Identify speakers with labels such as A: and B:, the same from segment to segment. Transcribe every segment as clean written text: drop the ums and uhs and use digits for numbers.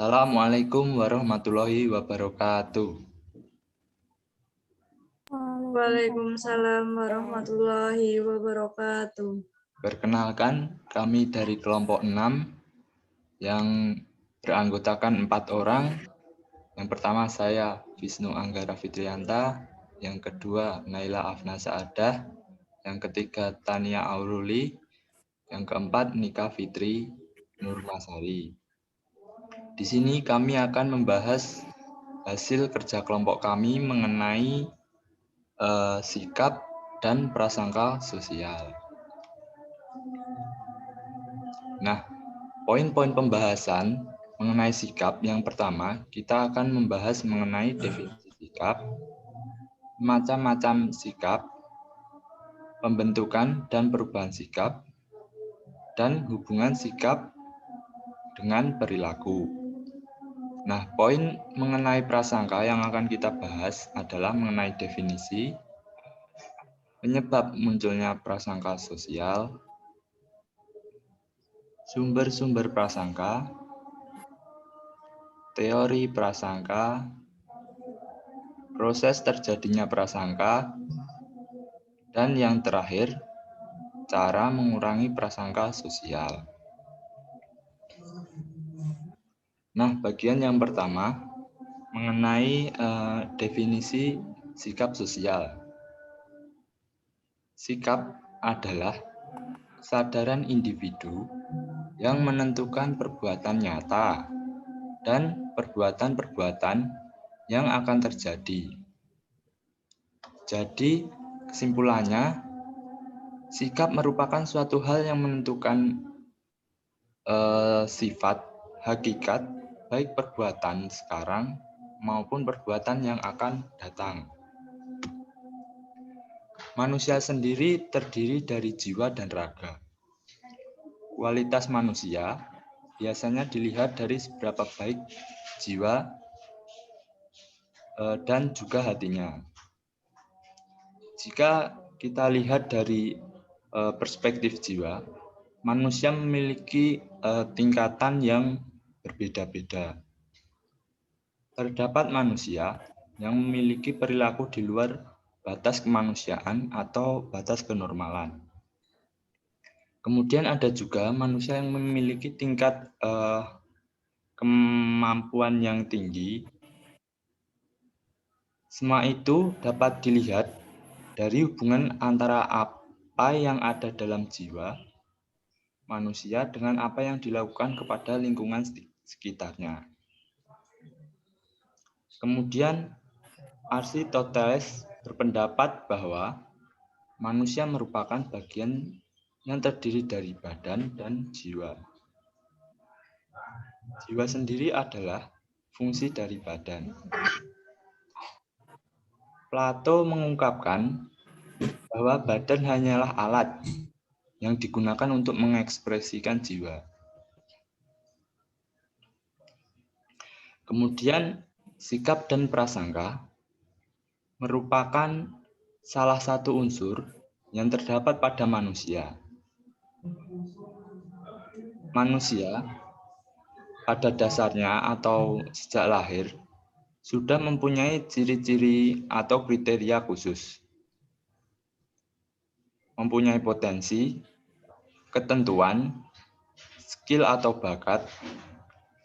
A: Assalamualaikum warahmatullahi wabarakatuh.
B: Waalaikumsalam warahmatullahi wabarakatuh.
A: Perkenalkan, kami dari kelompok 6 yang beranggotakan 4 orang. Yang pertama saya Wisnu Anggara Fitrianta, yang kedua Naila Afna Saadah, yang ketiga Tania Auruli, yang keempat Nika Fitri Nurmasari. Di sini kami akan membahas hasil kerja kelompok kami mengenai sikap dan prasangka sosial. Nah, poin-poin pembahasan mengenai sikap yang pertama, kita akan membahas mengenai definisi sikap, macam-macam sikap, pembentukan dan perubahan sikap, dan hubungan sikap dengan perilaku. Nah, poin mengenai prasangka yang akan kita bahas adalah mengenai definisi, penyebab munculnya prasangka sosial, sumber-sumber prasangka, teori prasangka, proses terjadinya prasangka, dan yang terakhir, cara mengurangi prasangka sosial. Nah, bagian yang pertama mengenai definisi sikap sosial. Sikap adalah kesadaran individu yang menentukan perbuatan nyata dan perbuatan-perbuatan yang akan terjadi. Jadi, kesimpulannya, sikap merupakan suatu hal yang menentukan sifat, hakikat, baik perbuatan sekarang maupun perbuatan yang akan datang. Manusia sendiri terdiri dari jiwa dan raga. Kualitas manusia biasanya dilihat dari seberapa baik jiwa dan juga hatinya. Jika kita lihat dari perspektif jiwa, manusia memiliki tingkatan yang berbeda-beda. Terdapat manusia yang memiliki perilaku di luar batas kemanusiaan atau batas kenormalan. Kemudian ada juga manusia yang memiliki tingkat kemampuan yang tinggi. Semua itu dapat dilihat dari hubungan antara apa yang ada dalam jiwa manusia dengan apa yang dilakukan kepada lingkungan sekitarnya. Kemudian Aristoteles berpendapat bahwa manusia merupakan bagian yang terdiri dari badan dan jiwa. Jiwa sendiri adalah fungsi dari badan. Plato mengungkapkan bahwa badan hanyalah alat yang digunakan untuk mengekspresikan jiwa. Kemudian, sikap dan prasangka merupakan salah satu unsur yang terdapat pada manusia. Manusia pada dasarnya atau sejak lahir sudah mempunyai ciri-ciri atau kriteria khusus. Mempunyai potensi, ketentuan, skill atau bakat,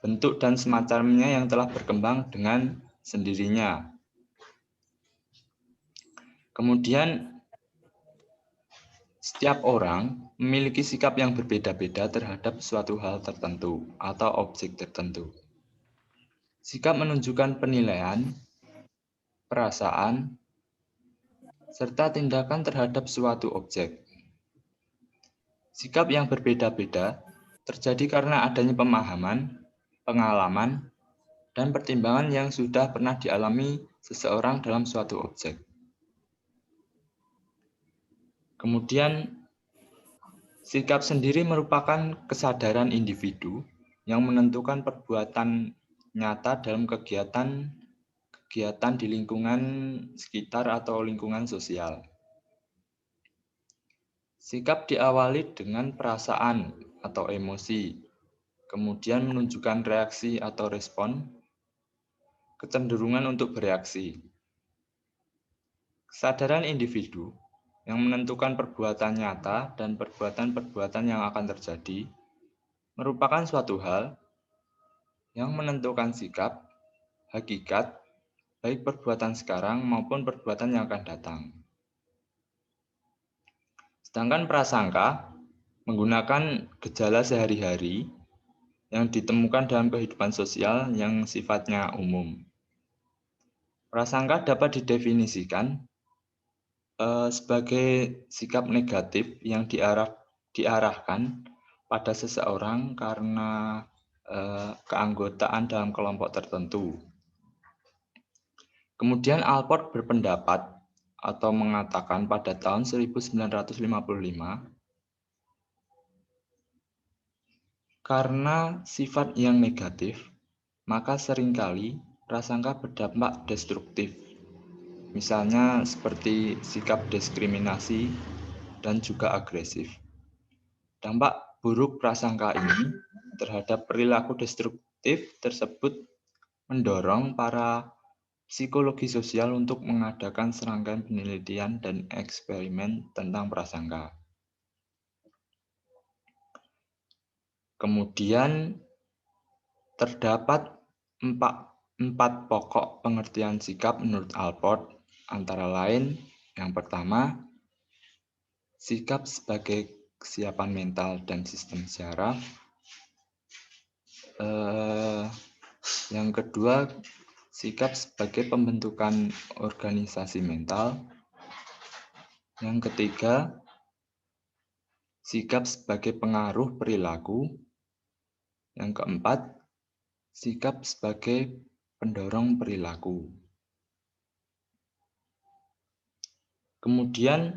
A: bentuk dan semacamnya yang telah berkembang dengan sendirinya. Kemudian, setiap orang memiliki sikap yang berbeda-beda terhadap suatu hal tertentu atau objek tertentu. Sikap menunjukkan penilaian, perasaan, serta tindakan terhadap suatu objek. Sikap yang berbeda-beda terjadi karena adanya pemahaman, pengalaman, dan pertimbangan yang sudah pernah dialami seseorang dalam suatu objek. Kemudian, sikap sendiri merupakan kesadaran individu yang menentukan perbuatan nyata dalam kegiatan di lingkungan sekitar atau lingkungan sosial. Sikap diawali dengan perasaan atau emosi, kemudian menunjukkan reaksi atau respon, kecenderungan untuk bereaksi. Kesadaran individu yang menentukan perbuatan nyata dan perbuatan-perbuatan yang akan terjadi merupakan suatu hal yang menentukan sikap, hakikat, baik perbuatan sekarang maupun perbuatan yang akan datang. Sedangkan prasangka menggunakan gejala sehari-hari yang ditemukan dalam kehidupan sosial yang sifatnya umum. Prasangka dapat didefinisikan sebagai sikap negatif yang diarahkan pada seseorang karena keanggotaan dalam kelompok tertentu. Kemudian Allport berpendapat atau mengatakan pada tahun 1955, karena sifat yang negatif, maka seringkali prasangka berdampak destruktif. Misalnya seperti sikap diskriminasi dan juga agresif. Dampak buruk prasangka ini terhadap perilaku destruktif tersebut mendorong para psikologi sosial untuk mengadakan serangkaian penelitian dan eksperimen tentang prasangka. Kemudian terdapat empat pokok pengertian sikap menurut Allport, antara lain yang pertama, sikap sebagai kesiapan mental dan sistem syaraf. Yang kedua, sikap sebagai pembentukan organisasi mental. Yang ketiga, sikap sebagai pengaruh perilaku. Yang keempat, sikap sebagai pendorong perilaku. Kemudian,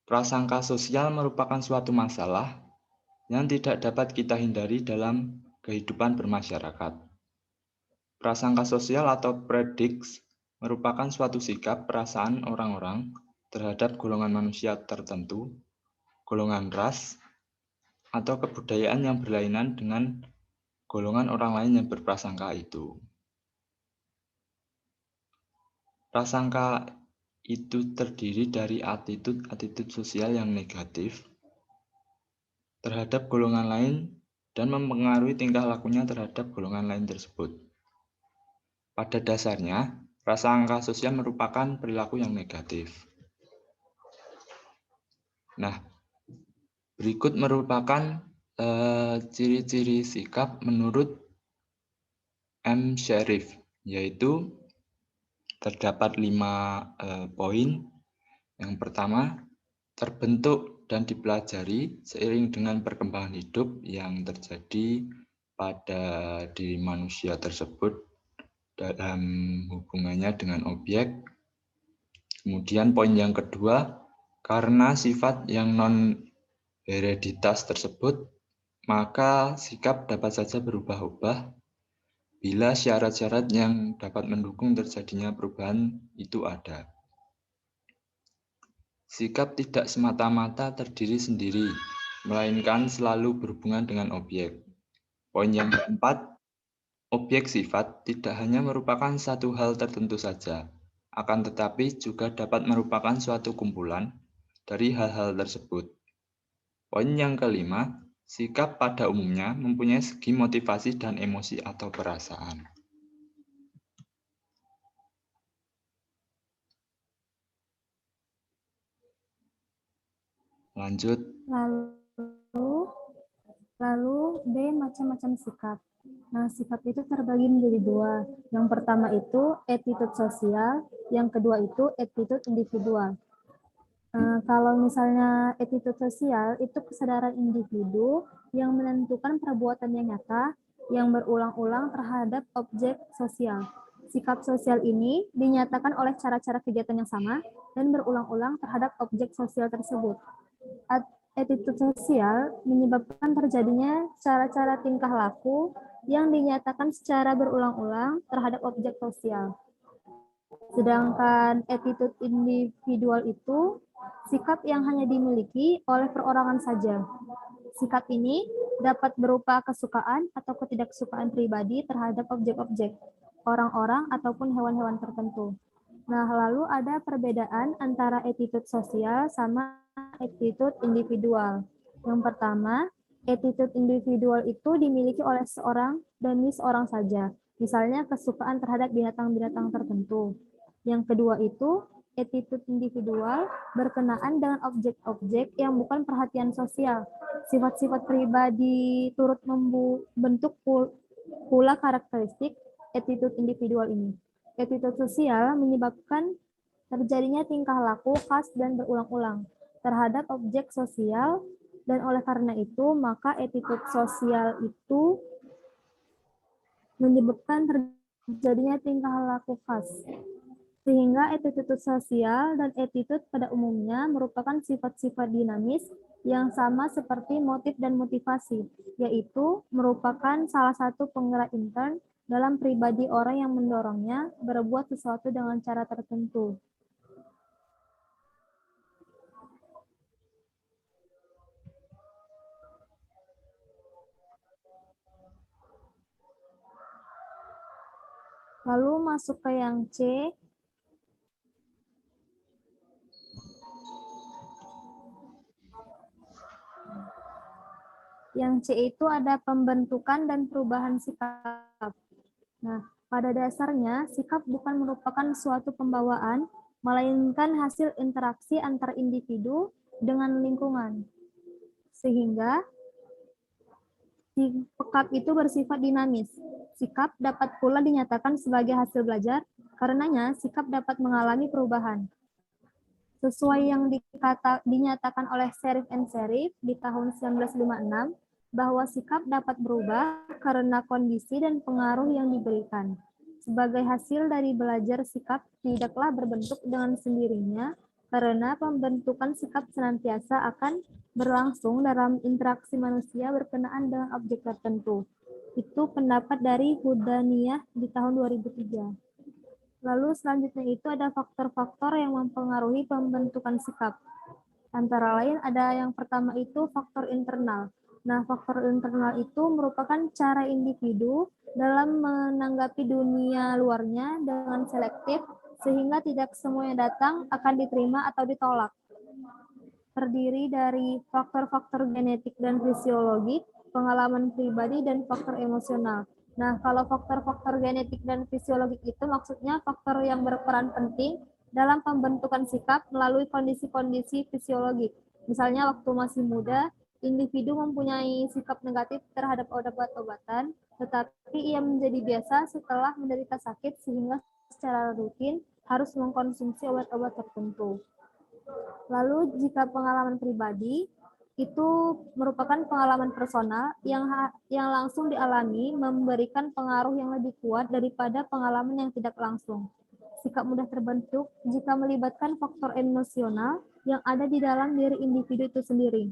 A: prasangka sosial merupakan suatu masalah yang tidak dapat kita hindari dalam kehidupan bermasyarakat. Prasangka sosial atau prediks merupakan suatu sikap perasaan orang-orang terhadap golongan manusia tertentu, golongan ras, atau kebudayaan yang berlainan dengan golongan orang lain yang berprasangka itu. Prasangka itu terdiri dari attitude sosial yang negatif terhadap golongan lain dan mempengaruhi tingkah lakunya terhadap golongan lain tersebut. Pada dasarnya, prasangka sosial merupakan perilaku yang negatif. Nah, berikut merupakan ciri-ciri sikap menurut M. Sherif, yaitu terdapat 5 poin. Yang pertama, terbentuk dan dipelajari seiring dengan perkembangan hidup yang terjadi pada diri manusia tersebut dalam hubungannya dengan objek. Kemudian poin yang kedua, karena sifat yang non-hereditas tersebut, maka sikap dapat saja berubah-ubah bila syarat-syarat yang dapat mendukung terjadinya perubahan itu ada. Sikap tidak semata-mata terdiri sendiri, melainkan selalu berhubungan dengan objek. Poin yang keempat, objek sifat tidak hanya merupakan satu hal tertentu saja, akan tetapi juga dapat merupakan suatu kumpulan dari hal-hal tersebut. Poin yang kelima, sikap pada umumnya mempunyai segi motivasi dan emosi atau perasaan. Lanjut.
C: Lalu B, macam-macam sikap. Nah, sikap itu terbagi menjadi 2. Yang pertama itu attitude sosial, yang kedua itu attitude individual. Kalau misalnya attitude sosial itu kesadaran individu yang menentukan perbuatan yang nyata yang berulang-ulang terhadap objek sosial. Sikap sosial ini dinyatakan oleh cara-cara kegiatan yang sama dan berulang-ulang terhadap objek sosial tersebut. Attitude sosial menyebabkan terjadinya cara-cara tingkah laku yang dinyatakan secara berulang-ulang terhadap objek sosial. Sedangkan attitude individual itu sikap yang hanya dimiliki oleh perorangan saja. Sikap ini dapat berupa kesukaan atau ketidaksukaan pribadi terhadap objek-objek, orang-orang, ataupun hewan-hewan tertentu. Nah, lalu ada perbedaan antara attitude sosial sama attitude individual. Yang pertama, attitude individual itu dimiliki oleh seorang dan seorang saja. Misalnya kesukaan terhadap binatang-binatang tertentu. Yang kedua itu, attitude individual berkenaan dengan objek-objek yang bukan perhatian sosial. Sifat-sifat pribadi turut membentuk pula karakteristik attitude individual ini. Attitude sosial menyebabkan terjadinya tingkah laku khas dan berulang-ulang terhadap objek sosial, dan oleh karena itu maka attitude sosial itu menyebabkan terjadinya tingkah laku khas. Sehingga attitude sosial dan attitude pada umumnya merupakan sifat-sifat dinamis yang sama seperti motif dan motivasi, yaitu merupakan salah satu penggerak intern dalam pribadi orang yang mendorongnya berbuat sesuatu dengan cara tertentu. Lalu masuk ke yang C. Yang C itu ada pembentukan dan perubahan sikap. Nah, pada dasarnya sikap bukan merupakan suatu pembawaan, melainkan hasil interaksi antar individu dengan lingkungan. Sehingga sikap itu bersifat dinamis. Sikap dapat pula dinyatakan sebagai hasil belajar, karenanya sikap dapat mengalami perubahan. Sesuai yang dinyatakan oleh Sherif and Sherif di tahun 1956, bahwa sikap dapat berubah karena kondisi dan pengaruh yang diberikan. Sebagai hasil dari belajar, sikap tidaklah berbentuk dengan sendirinya, karena pembentukan sikap senantiasa akan berlangsung dalam interaksi manusia berkenaan dengan objek tertentu. Itu pendapat dari Hudaniyah di tahun 2003. Lalu selanjutnya itu ada faktor-faktor yang mempengaruhi pembentukan sikap. Antara lain ada yang pertama itu faktor internal. Nah, faktor internal itu merupakan cara individu dalam menanggapi dunia luarnya dengan selektif, sehingga tidak semua yang datang akan diterima atau ditolak. Terdiri dari faktor-faktor genetik dan fisiologik, pengalaman pribadi, dan faktor emosional. Nah, kalau faktor-faktor genetik dan fisiologik itu maksudnya faktor yang berperan penting dalam pembentukan sikap melalui kondisi-kondisi fisiologik. Misalnya waktu masih muda, individu mempunyai sikap negatif terhadap obat-obatan, tetapi ia menjadi biasa setelah menderita sakit sehingga secara rutin harus mengkonsumsi obat-obat tertentu. Lalu jika pengalaman pribadi, itu merupakan pengalaman personal yang langsung dialami memberikan pengaruh yang lebih kuat daripada pengalaman yang tidak langsung. Sikap mudah terbentuk jika melibatkan faktor emosional yang ada di dalam diri individu itu sendiri.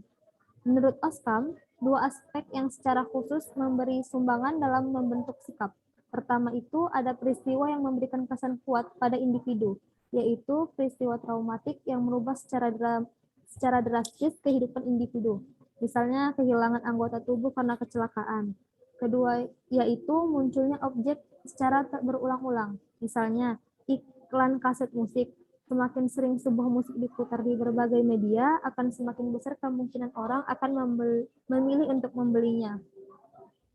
C: Menurut Oskam, dua aspek yang secara khusus memberi sumbangan dalam membentuk sikap. Pertama itu ada peristiwa yang memberikan kesan kuat pada individu, yaitu peristiwa traumatik yang merubah secara drastis kehidupan individu. Misalnya kehilangan anggota tubuh karena kecelakaan. Kedua, yaitu munculnya objek secara berulang-ulang. Misalnya iklan kaset musik. Semakin sering sebuah musik diputar di berbagai media, akan semakin besar kemungkinan orang akan memilih untuk membelinya.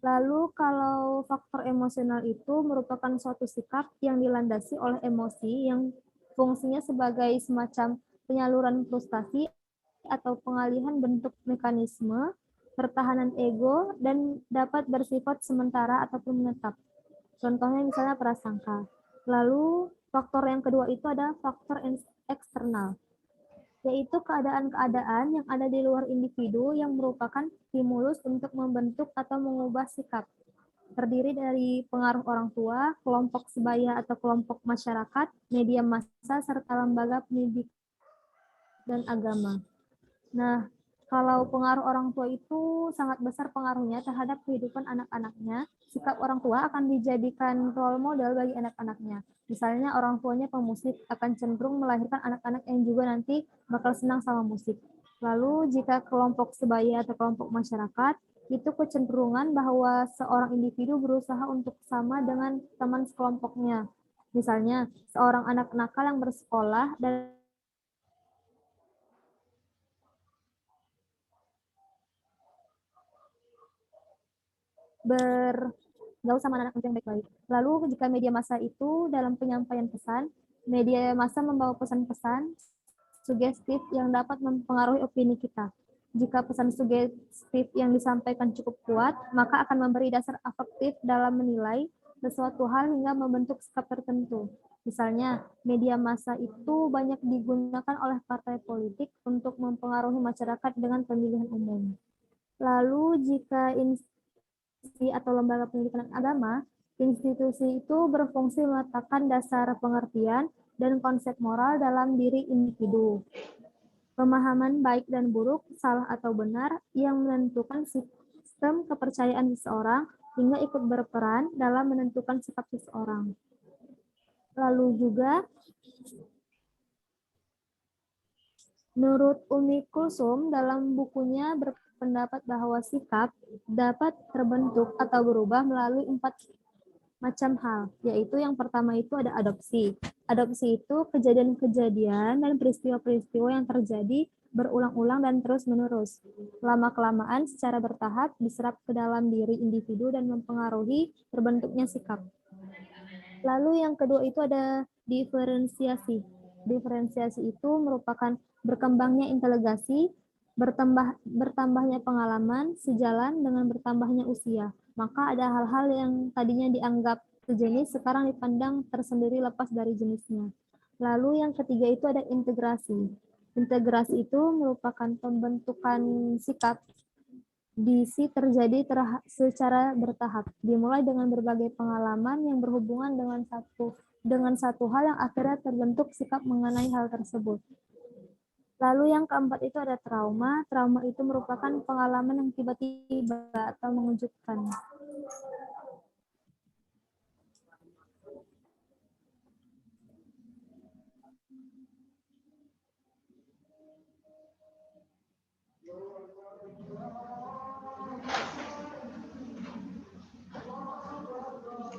C: Lalu kalau faktor emosional itu merupakan suatu sikap yang dilandasi oleh emosi yang fungsinya sebagai semacam penyaluran frustasi atau pengalihan bentuk mekanisme pertahanan ego dan dapat bersifat sementara ataupun menetap. Contohnya misalnya prasangka. Lalu faktor yang kedua itu ada faktor eksternal, yaitu keadaan-keadaan yang ada di luar individu yang merupakan stimulus untuk membentuk atau mengubah sikap. Terdiri dari pengaruh orang tua, kelompok sebaya atau kelompok masyarakat, media massa, serta lembaga pendidikan dan agama. Nah, kalau pengaruh orang tua itu sangat besar pengaruhnya terhadap kehidupan anak-anaknya, sikap orang tua akan dijadikan role model bagi anak-anaknya. Misalnya orang tuanya pemusik akan cenderung melahirkan anak-anak yang juga nanti bakal senang sama musik. Lalu jika kelompok sebaya atau kelompok masyarakat itu kecenderungan bahwa seorang individu berusaha untuk sama dengan teman sekelompoknya. Misalnya, seorang anak nakal yang bersekolah dan bergaul sama anak yang baik-baik. Lalu jika media massa itu dalam penyampaian pesan, media massa membawa pesan-pesan sugestif yang dapat mempengaruhi opini kita. Jika pesan sugestif yang disampaikan cukup kuat, maka akan memberi dasar afektif dalam menilai sesuatu hal hingga membentuk sikap tertentu. Misalnya, media massa itu banyak digunakan oleh partai politik untuk mempengaruhi masyarakat dengan pemilihan umum. Lalu jika institusi atau lembaga pendidikan agama, institusi itu berfungsi meletakkan dasar pengertian dan konsep moral dalam diri individu. Pemahaman baik dan buruk, salah atau benar, yang menentukan sistem kepercayaan seseorang hingga ikut berperan dalam menentukan sikap seseorang. Lalu juga, menurut Umi Kulsum dalam bukunya berpendapat bahwa sikap dapat terbentuk atau berubah melalui 4 macam hal, yaitu yang pertama itu ada adopsi. Adopsi itu kejadian-kejadian dan peristiwa-peristiwa yang terjadi berulang-ulang dan terus-menerus. Lama-kelamaan secara bertahap diserap ke dalam diri individu dan mempengaruhi terbentuknya sikap. Lalu yang kedua itu ada diferensiasi. Diferensiasi itu merupakan berkembangnya inteligasi, bertambahnya pengalaman sejalan dengan bertambahnya usia. Maka ada hal-hal yang tadinya dianggap sejenis sekarang dipandang tersendiri lepas dari jenisnya. Lalu yang ketiga itu ada integrasi. Integrasi itu merupakan pembentukan sikap disi terjadi secara bertahap, dimulai dengan berbagai pengalaman yang berhubungan dengan satu hal yang akhirnya terbentuk sikap mengenai hal tersebut. Lalu yang keempat itu ada trauma. Trauma itu merupakan pengalaman yang tiba-tiba atau mengejutkan.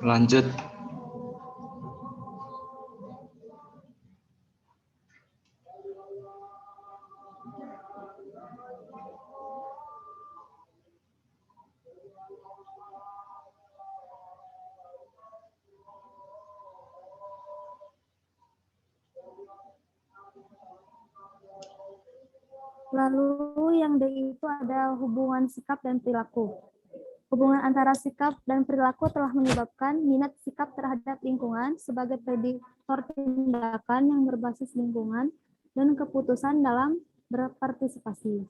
A: Lanjut.
C: Lalu yang D itu ada hubungan sikap dan perilaku. Hubungan antara sikap dan perilaku telah menyebabkan minat sikap terhadap lingkungan sebagai prediktor tindakan yang berbasis lingkungan dan keputusan dalam berpartisipasi.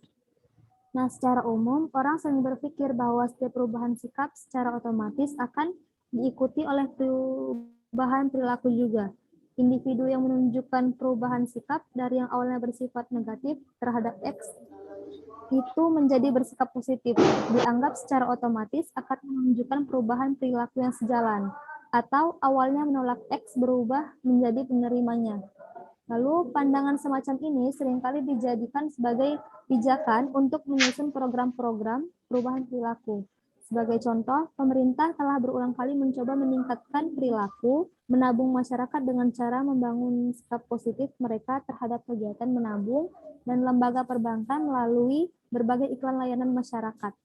C: Nah, secara umum, orang sering berpikir bahwa setiap perubahan sikap secara otomatis akan diikuti oleh perubahan perilaku juga. Individu yang menunjukkan perubahan sikap dari yang awalnya bersifat negatif terhadap X itu menjadi bersikap positif, dianggap secara otomatis akan menunjukkan perubahan perilaku yang sejalan, atau awalnya menolak X berubah menjadi penerimanya. Lalu pandangan semacam ini seringkali dijadikan sebagai pijakan untuk menyusun program-program perubahan perilaku. Sebagai contoh, pemerintah telah berulang kali mencoba meningkatkan perilaku menabung masyarakat dengan cara membangun sikap positif mereka terhadap kegiatan menabung dan lembaga perbankan melalui berbagai iklan layanan masyarakat.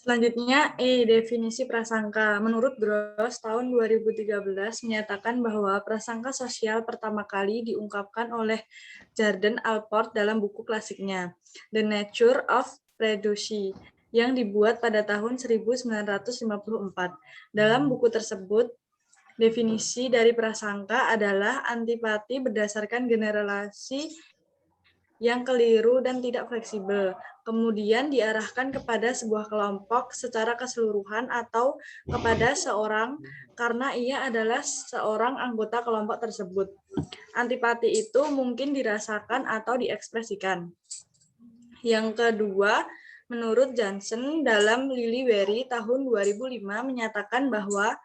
B: Selanjutnya, definisi prasangka. Menurut Gross, tahun 2013 menyatakan bahwa prasangka sosial pertama kali diungkapkan oleh Jordan Alport dalam buku klasiknya, The Nature of Prejudice, yang dibuat pada tahun 1954. Dalam buku tersebut, definisi dari prasangka adalah antipati berdasarkan generalisasi yang keliru dan tidak fleksibel, kemudian diarahkan kepada sebuah kelompok secara keseluruhan atau kepada seorang karena ia adalah seorang anggota kelompok tersebut. Antipati itu mungkin dirasakan atau diekspresikan. Yang kedua, menurut Johnson dalam Lily-Berry tahun 2005 menyatakan bahwa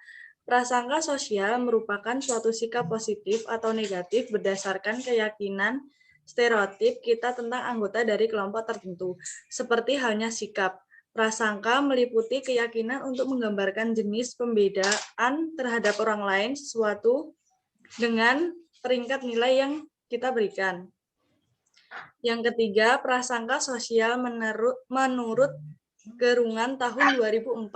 B: prasangka sosial merupakan suatu sikap positif atau negatif berdasarkan keyakinan stereotip kita tentang anggota dari kelompok tertentu, seperti halnya sikap. Prasangka meliputi keyakinan untuk menggambarkan jenis pembedaan terhadap orang lain sesuatu dengan peringkat nilai yang kita berikan. Yang ketiga, prasangka sosial menurut Gerungan tahun 2004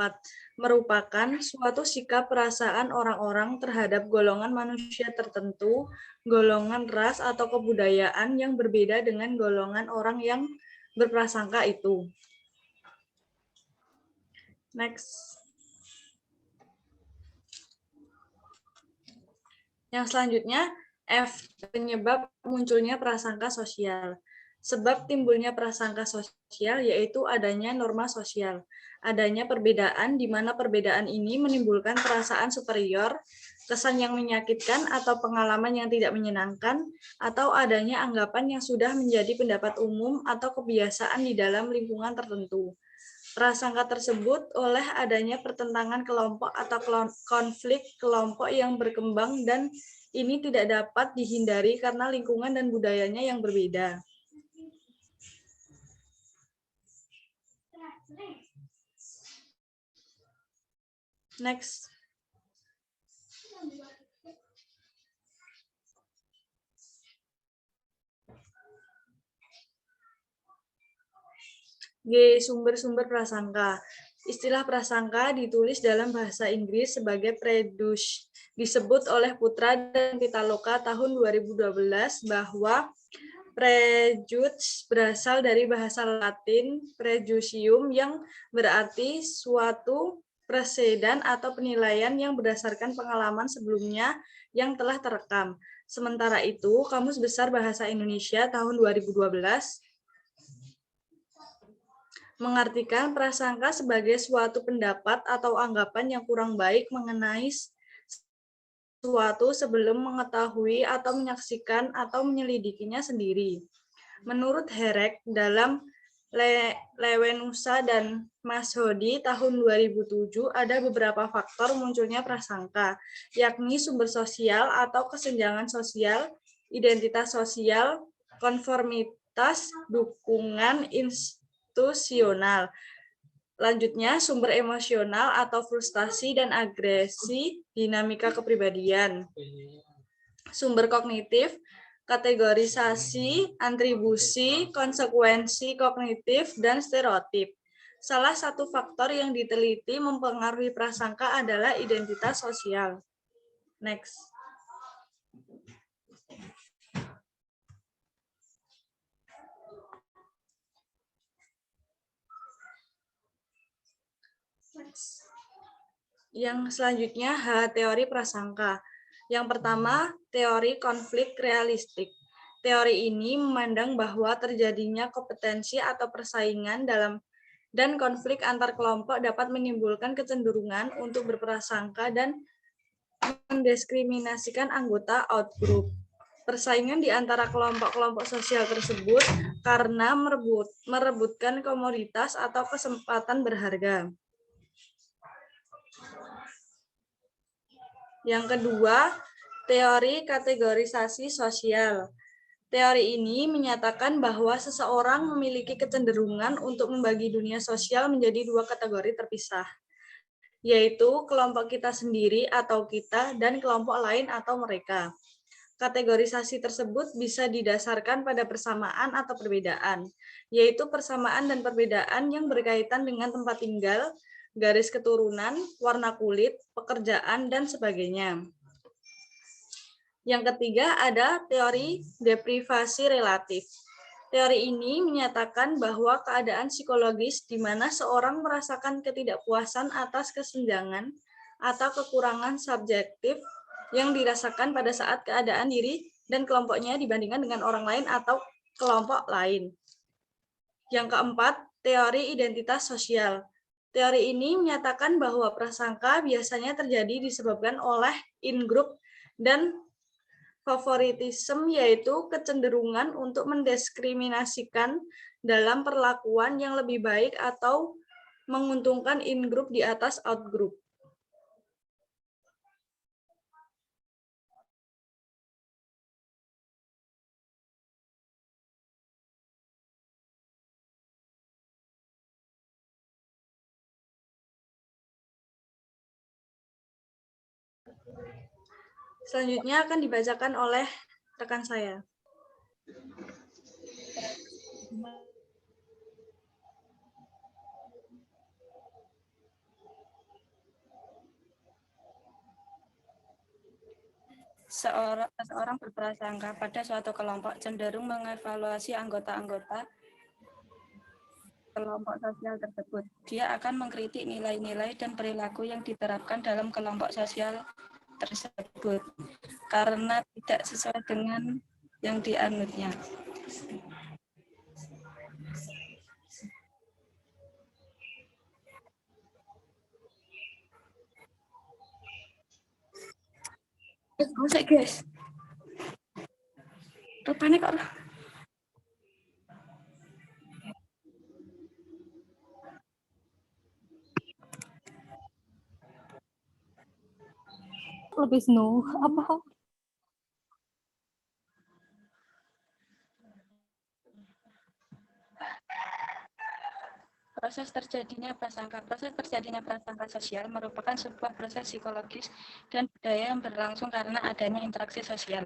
B: merupakan suatu sikap perasaan orang-orang terhadap golongan manusia tertentu, golongan ras atau kebudayaan yang berbeda dengan golongan orang yang berprasangka itu. Next. Yang selanjutnya, F. Penyebab munculnya prasangka sosial. Sebab timbulnya prasangka sosial yaitu adanya norma sosial. Adanya perbedaan di mana perbedaan ini menimbulkan perasaan superior, kesan yang menyakitkan atau pengalaman yang tidak menyenangkan, atau adanya anggapan yang sudah menjadi pendapat umum atau kebiasaan di dalam lingkungan tertentu. Prasangka tersebut oleh adanya pertentangan kelompok atau konflik kelompok yang berkembang dan ini tidak dapat dihindari karena lingkungan dan budayanya yang berbeda. Next. G. Sumber-sumber prasangka. Istilah prasangka ditulis dalam bahasa Inggris sebagai prejudice. Disebut oleh Putra dan Pitaloka tahun 2012 bahwa prejudice berasal dari bahasa Latin prejudicium yang berarti suatu preseden atau penilaian yang berdasarkan pengalaman sebelumnya yang telah terekam. Sementara itu, Kamus Besar Bahasa Indonesia tahun 2012 mengartikan prasangka sebagai suatu pendapat atau anggapan yang kurang baik mengenai suatu sebelum mengetahui atau menyaksikan atau menyelidikinya sendiri. Menurut Herek dalam Lewenusa dan Mashodi tahun 2007 ada beberapa faktor munculnya prasangka, yakni sumber sosial atau kesenjangan sosial, identitas sosial, konformitas, dukungan institusional. Lanjutnya, sumber emosional atau frustasi dan agresi, dinamika kepribadian. Sumber kognitif, kategorisasi, atribusi, konsekuensi kognitif, dan stereotip. Salah satu faktor yang diteliti mempengaruhi prasangka adalah identitas sosial. Next. Yang selanjutnya, H. Teori prasangka. Yang pertama, teori konflik realistik. Teori ini memandang bahwa terjadinya kompetensi atau persaingan dan konflik antar kelompok dapat menimbulkan kecenderungan untuk berprasangka dan mendiskriminasikan anggota outgroup. Persaingan di antara kelompok-kelompok sosial tersebut karena merebutkan komoditas atau kesempatan berharga. Yang kedua, teori kategorisasi sosial. Teori ini menyatakan bahwa seseorang memiliki kecenderungan untuk membagi dunia sosial menjadi dua kategori terpisah, yaitu kelompok kita sendiri atau kita dan kelompok lain atau mereka. Kategorisasi tersebut bisa didasarkan pada persamaan atau perbedaan, yaitu persamaan dan perbedaan yang berkaitan dengan tempat tinggal, garis keturunan, warna kulit, pekerjaan, dan sebagainya. Yang ketiga ada teori deprivasi relatif. Teori ini menyatakan bahwa keadaan psikologis di mana seorang merasakan ketidakpuasan atas kesenjangan atau kekurangan subjektif yang dirasakan pada saat keadaan diri dan kelompoknya dibandingkan dengan orang lain atau kelompok lain. Yang keempat, teori identitas sosial. Teori ini menyatakan bahwa prasangka biasanya terjadi disebabkan oleh in-group dan favoritisme, yaitu kecenderungan untuk mendiskriminasikan dalam perlakuan yang lebih baik atau menguntungkan in-group di atas out-group. Selanjutnya akan dibacakan oleh rekan saya.
D: Seseorang berprasangka pada suatu kelompok cenderung mengevaluasi anggota-anggota kelompok sosial tersebut. Dia akan mengkritik nilai-nilai dan perilaku yang diterapkan dalam kelompok sosial tersebut karena tidak sesuai dengan yang dianutnya. Musik guys. Rupanya kok
C: lebih snow apa?
D: Proses terjadinya prasangka sosial merupakan sebuah proses psikologis dan budaya yang berlangsung karena adanya interaksi sosial.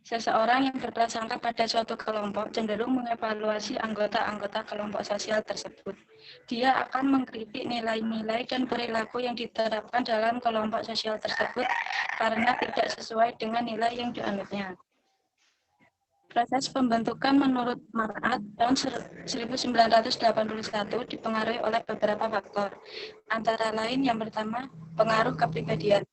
D: Seseorang yang berprasangka pada suatu kelompok cenderung mengevaluasi anggota-anggota kelompok sosial tersebut. Dia akan mengkritik nilai-nilai dan perilaku yang diterapkan dalam kelompok sosial tersebut karena tidak sesuai dengan nilai yang dianutnya. Proses pembentukan menurut Mar'at tahun 1981 dipengaruhi oleh beberapa faktor, antara lain yang pertama, pengaruh kepribadian.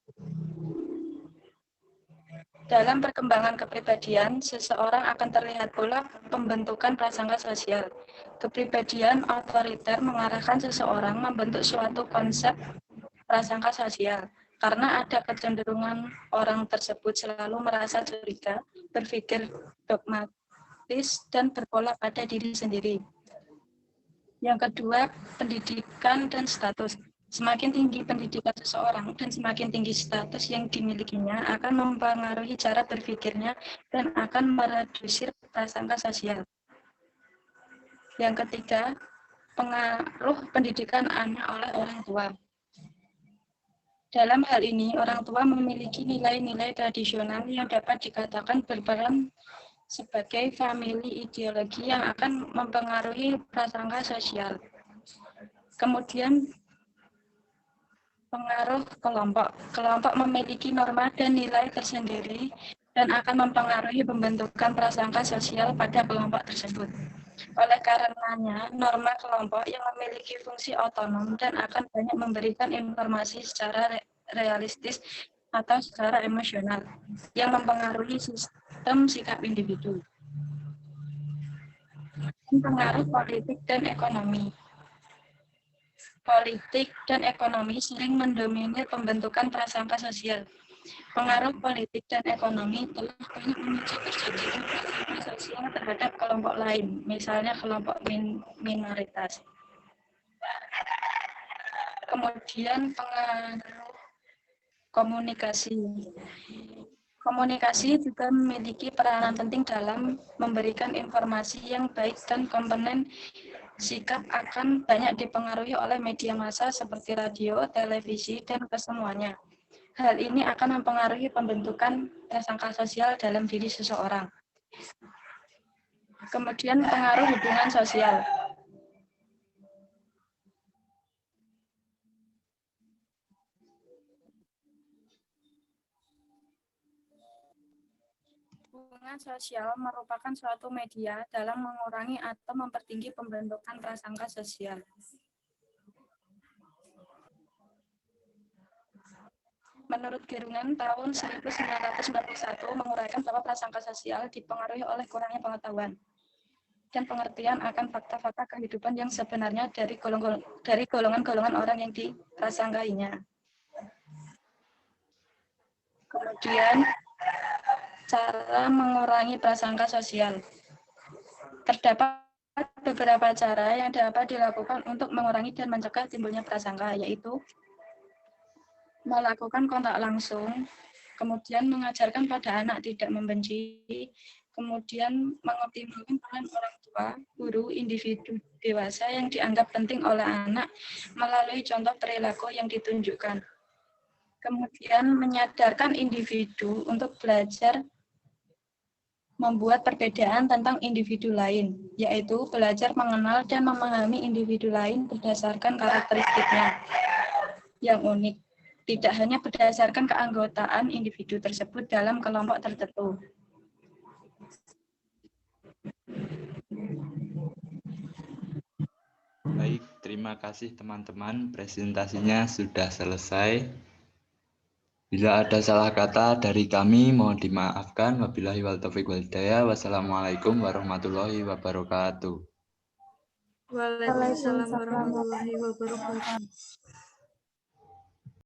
D: Dalam perkembangan kepribadian, seseorang akan terlihat pula pembentukan prasangka sosial. Kepribadian otoriter mengarahkan seseorang membentuk suatu konsep prasangka sosial, karena ada kecenderungan orang tersebut selalu merasa curiga, berpikir dogmatis, dan berpola pada diri sendiri. Yang kedua, pendidikan dan status. Semakin tinggi pendidikan seseorang dan semakin tinggi status yang dimilikinya akan mempengaruhi cara berpikirnya dan akan meredusir prasangka sosial. Yang ketiga, pengaruh pendidikan anak oleh orang tua. Dalam hal ini, orang tua memiliki nilai-nilai tradisional yang dapat dikatakan berperan sebagai family ideologi yang akan mempengaruhi prasangka sosial. Kemudian, pengaruh kelompok. Kelompok memiliki norma dan nilai tersendiri dan akan mempengaruhi pembentukan prasangka sosial pada kelompok tersebut. Oleh karenanya, norma kelompok yang memiliki fungsi otonom dan akan banyak memberikan informasi secara realistis atau secara emosional yang mempengaruhi sistem sikap individu. Pengaruh politik dan ekonomi. Politik dan ekonomi sering mendominir pembentukan prasangka sosial. Pengaruh politik dan ekonomi telah banyak memicu terjadinya prasangka sosial terhadap kelompok lain, misalnya kelompok minoritas. Kemudian pengaruh komunikasi. Komunikasi juga memiliki peranan penting dalam memberikan informasi yang baik dan komponen sikap akan banyak dipengaruhi oleh media massa seperti radio, televisi, dan kesemuanya. Hal ini akan mempengaruhi pembentukan prasangka sosial dalam diri seseorang. Kemudian pengaruh hubungan sosial. Hubungan sosial merupakan suatu media dalam mengurangi atau mempertinggi pembentukan prasangka sosial. Menurut Gerungan tahun 1991 menguraikan bahwa prasangka sosial dipengaruhi oleh kurangnya pengetahuan dan pengertian akan fakta-fakta kehidupan yang sebenarnya dari golongan-golongan orang yang diprasangkainya. Kemudian, cara mengurangi prasangka sosial. Terdapat beberapa cara yang dapat dilakukan untuk mengurangi dan mencegah timbulnya prasangka, yaitu melakukan kontak langsung, kemudian mengajarkan pada anak tidak membenci, kemudian mengoptimalkan peran orang tua, guru, individu dewasa yang dianggap penting oleh anak melalui contoh perilaku yang ditunjukkan. Kemudian menyadarkan individu untuk belajar membuat perbedaan tentang individu lain, yaitu belajar mengenal dan memahami individu lain berdasarkan karakteristiknya yang unik, tidak hanya berdasarkan keanggotaan individu tersebut dalam kelompok tertentu.
A: Baik, terima kasih teman-teman. Presentasinya sudah selesai. Bila ada salah kata dari kami, mohon dimaafkan. Wabillahi wal taufiq wal hidayah. Wassalamualaikum warahmatullahi wabarakatuh.
B: Waalaikumsalam warahmatullahi wabarakatuh.